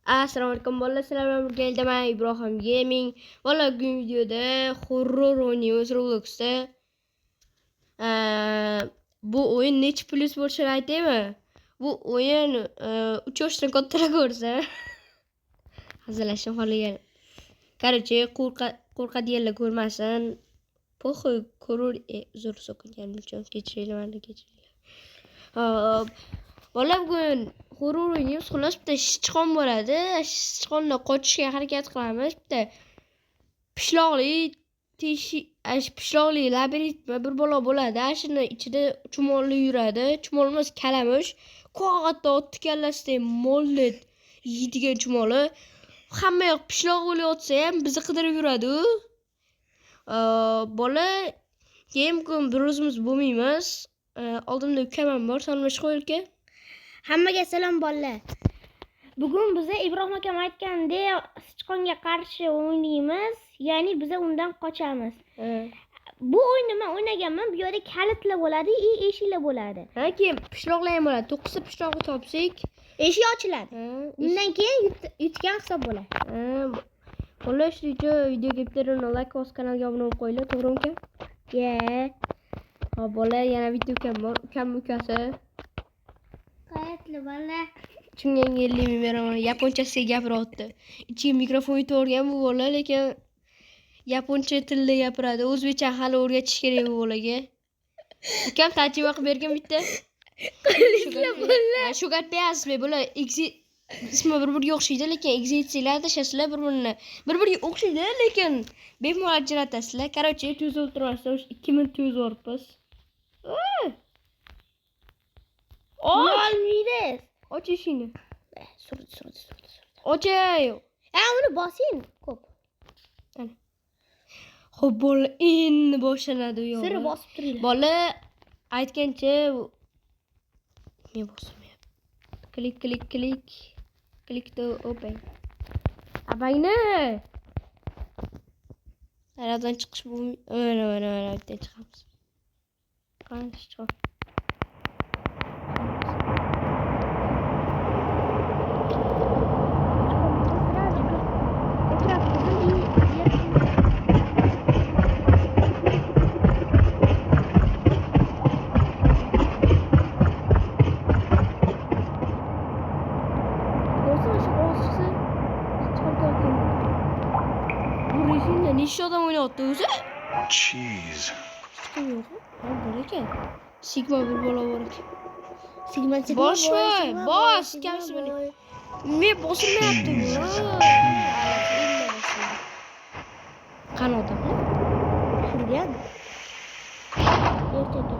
Assalomu alaykum bolalar, sizlar bilan birga men Ibrohim Gaming. Bolalar, bugungi videoda horror o'ynaymiz Robloxda. Bu o'yin necha plyus bo'lishini aytaymi? Bu o'yin 3 yoshdan kattalar ko'rsa hazillashim holiga. Qarachi, qo'rqadiganlar ko'rmasin. Po'xoy ko'rur, uzr so'kinganim uchun kechiringlar. Bolalar, bugun horror o'ynaymiz. Xullas bitta sichqon bo'ladi. Sichqondan qochishga harakat qilamiz. Bitta pishloqli labirintda bir bola bo'ladi. Shuni ichida chumolli yuradi. Chumol emas, kalamush. Qog'atda otni kallasida molni yeydigan chumoli. Hamma yoq pishloq bo'lib yotsa ham bizni qidirib yuradi. Bola, keyin bugun bir o'zimiz bo'lmaymiz. Oldimda ukamam bor, salomlash qo'yilka. Hammaga salom bolalar. Bugun biz Ibrohim akam aytgandek sichqonga qarshi o'ynaymiz, ya'ni biz undan qochamiz. Bu o'yinni men o'ynaganman. Bu yerda kalitlar bo'ladi, eshiklar bo'ladi. Keyin pishloqlar ham bo'ladi. 9 ta pishloqni topsak, eshik ochiladi. Undan keyin yutgan hisob bo'ladi. Bolalar, shuning videoga bitta like bosib kanalga obuna bo'lib qo'yinglar, to'g'rimi? Hop, bolalar, yana bitta ukam bor. Ukam ukasi. Qayerli bolalar? Chunga yellayman beraman. Yaponchasiga gapiryapti. Ichiga mikrofon yutib olgan bu bola, lekin yaponcha tilda gapiradi. O'zbekcha hali o'rgatish kerak bu bolaga. Ukam tarjima qilib bergan bitta. Shu gapni yozib bular ismi bir-biriga o'xshaydi, lekin eksitsiyalarda shaslar bir-biriga o'xshaydi, lekin bemalol ajratasizlar. Qarachi, tuz o'ltirmasdan 2 minut tuz o'ribmiz. Olmaysiz. Och eshikni. Surdi. Ochay. Uni bosing, ko'p. Xo'p, bola, endi boshlanadi yo'q. Siri bosib turinglar. Bola aytgancha men bosamayapman. Click to open. Abangni. Aradan chiqish bo'lmaydi. Mana bitta chiqamiz. Qani chiq. Necha odam o'ynayapti o'zi? Cheese. Sigma bir bola bor ekan. Sigma. Bosh, kamsi buni. Men bosilmayapti bu. Qani odamlar? Shundan. Ertaga.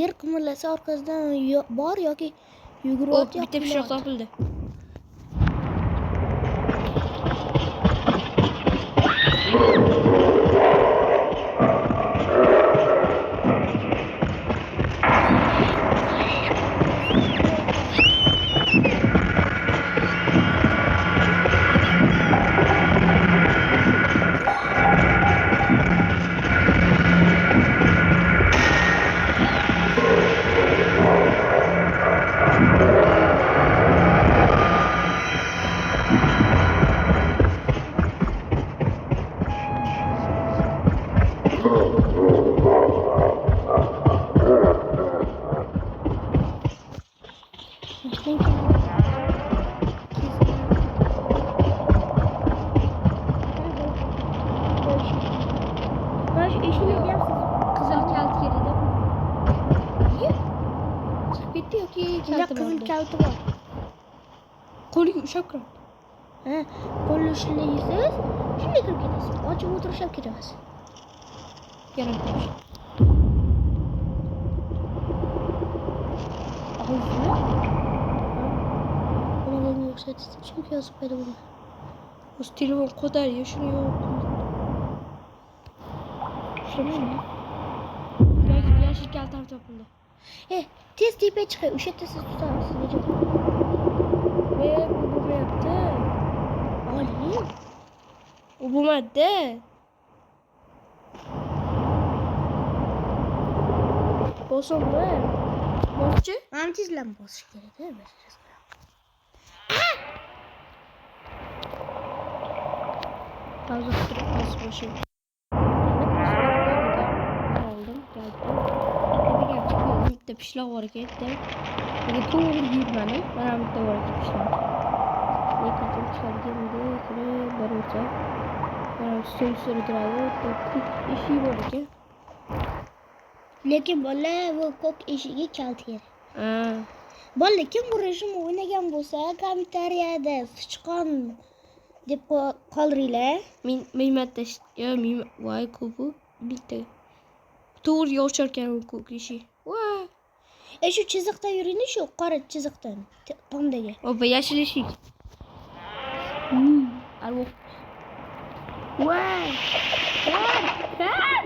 Yer qimirlasa orqasidan bor yoki yugurib bitta pishloq topildi. Qizil kalt yerida. Chiqib ketdi yoki qizil kalti bor. Qo'liga ushlab kiradi. Qo'lni ushlaysiz, shunday kirib ketasiz. Ochib o'tirishib ketasiz. Yaratdi. Buni o'xshatib, chunki yozib qo'ydi buni. O'z telefon qo'dariga shuni yo'q. Shunimi? Yashil kaltar topildi. Tez tepaga chiqing. O'sha yerda siz tutasiz. Bu bo'lyapti. Oling. bo'lmadi-da. Bosimmi? Boschi? Mana tezlan bosish kerak-da. Pauza qilib bosib boshim. Oldim, keldim. Bitta chiqdim, bitta pishloq bor ekan, bitta. Bunga to'g'ri yurmadim. Mana bitta bor ekan pishloq. Lekin pishloqga kirib boruvchi. Mana stol ustida turadi, ko'k eshik bor ekan. Lekin bola bu ko'k eshigi kalt yer. Ha. Bola kim bu rejim o'ynagan bo'lsa, kommentariyada sichqon deb qoldiringlar. Men marta voy ko'pu bitta. To'g'ri yoshar ekan u ko'k eshik. Voy. Shu chiziqdan yuringni, shu qora chiziqdan, tomdagi. Opa yashil eshik. Alvo. Voy. Kan.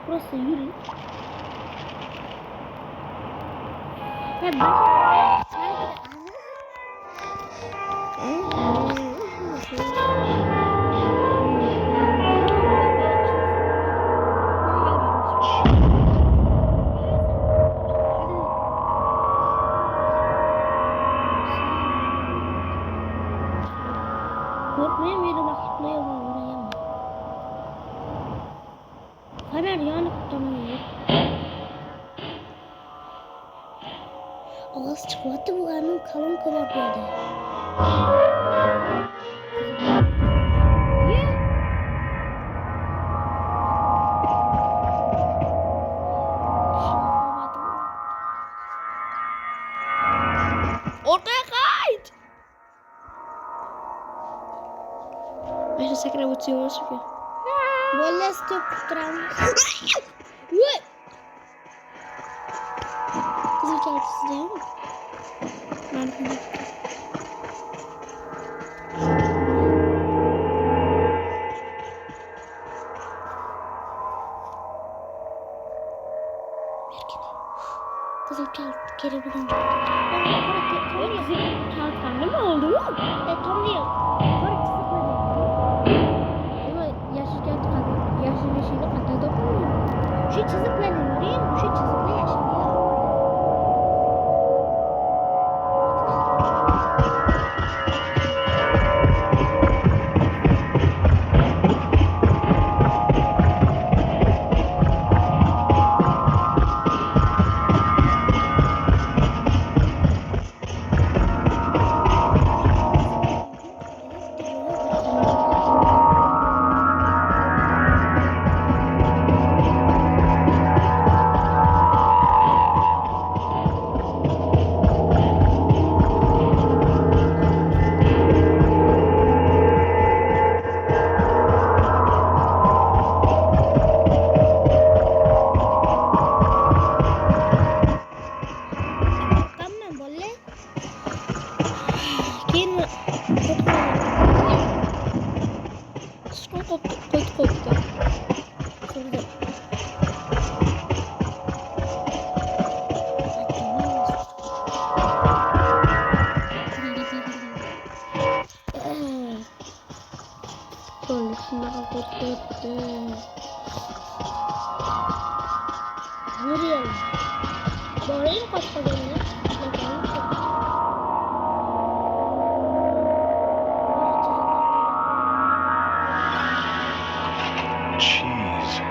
Просто yuri. Korkmayın, beni bakışmaya bağlayamam. Fener yanıp tutamıyor. Ağız çıkmadı bu anın kalın kadar böyle. Ortaya kaç. Ben sakra uçuyormuş ki. Böyle stop tutturamaz. Kızıl keltisi değil mi? Ben Kızıl kelt geri bulunca. kızım kalkanlı mı oldu? Tam değil. Kara çizikleri. Ama yaşlı geldi kadın. Yaşlı yeşili kadın dokunmuyor. Şu çizikleri yürüyün. Şu çizikle yaşlı. Koptu. Sonra şunları koptu. Vuruyorum. Doğrayı mı koptu Cheese.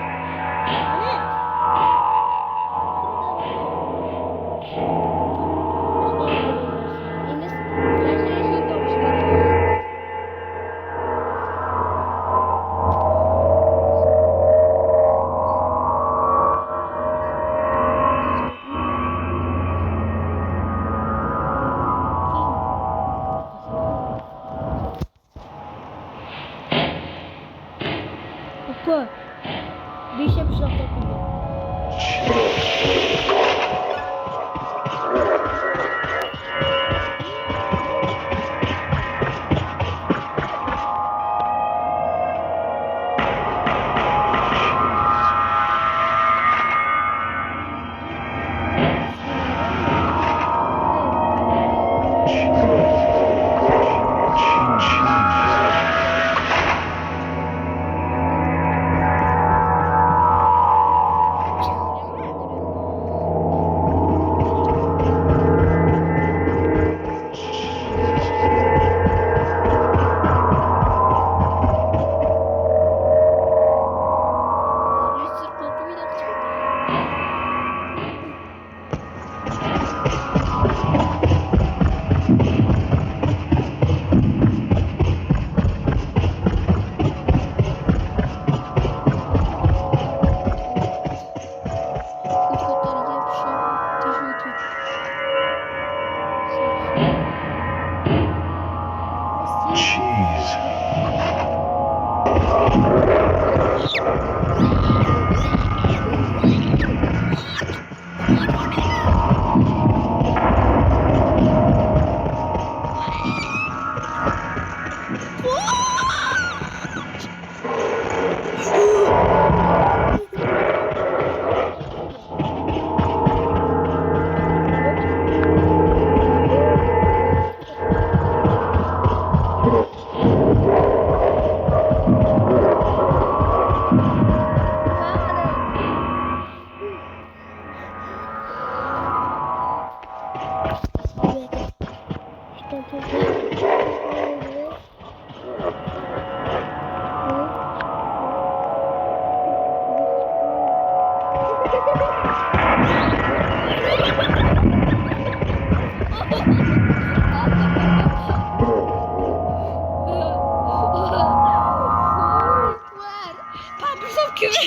Papirsam kimi?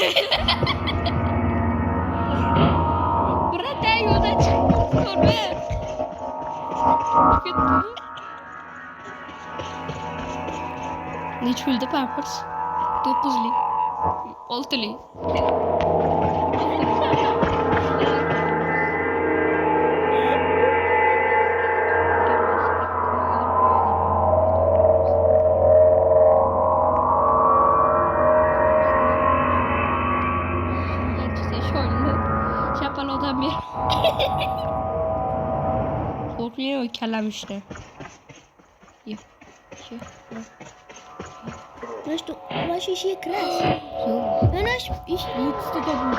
Birata yo'ldan chiqib ko'rma. Neç pulda Pampers? 9'lik. 6'lik. Şapalodan bir. Korkuyor o kelam işte. Yok. Yok. Ну что, ваши еще крас. Yok. Ну наш еще. Yutsta da bu.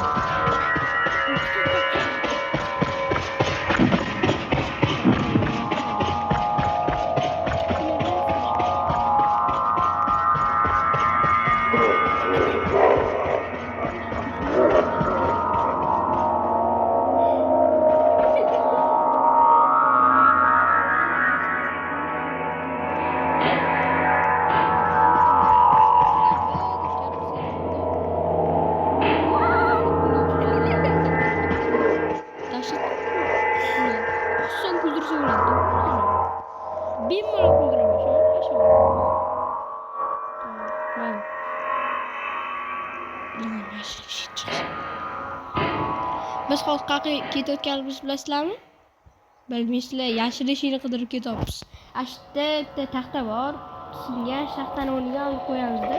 Taşıt. Son güldürse uğradı. Bin mara güldüremiş. Kaç oldu? Tamam. Lan yaşlı şey çıksın. Biz xalqqa ketayotganimizni bilasizlarmi? Bilmaysizlar, yashil ishini qidirib ketyapmiz. Ashta taxta bor. Singa shaxtani o'rniga olib qo'yamizda.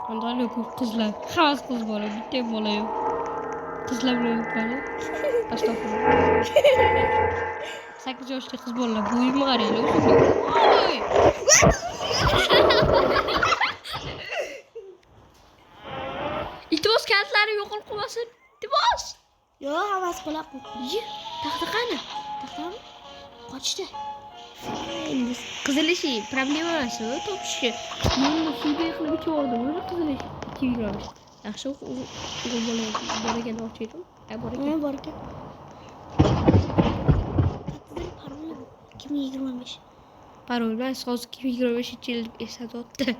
Ondan yok kızlar. Xas kız bola, bitta bola yo'q. Qizlar bilan yuribman. Astagfirullah. 8 yoshli qiz bolalar bo'yimni qaranglar. Oy! İltimos kalitlarni yo'qolib qolmasin. İltimos. Yo, havas qilib qo'y. Taxta qani? Taxtami? Qochdi. Endi qizilishi problema emas, topishi. Men shunday qilib ichyordim, o'zi qizilish 2 gramm. Yaxshi o'g'il bola bolaga olmoqchi edim. Bor ekan. Bor ekan. Parol 2025. Parol emas, hozir 2025 yil esatyapti.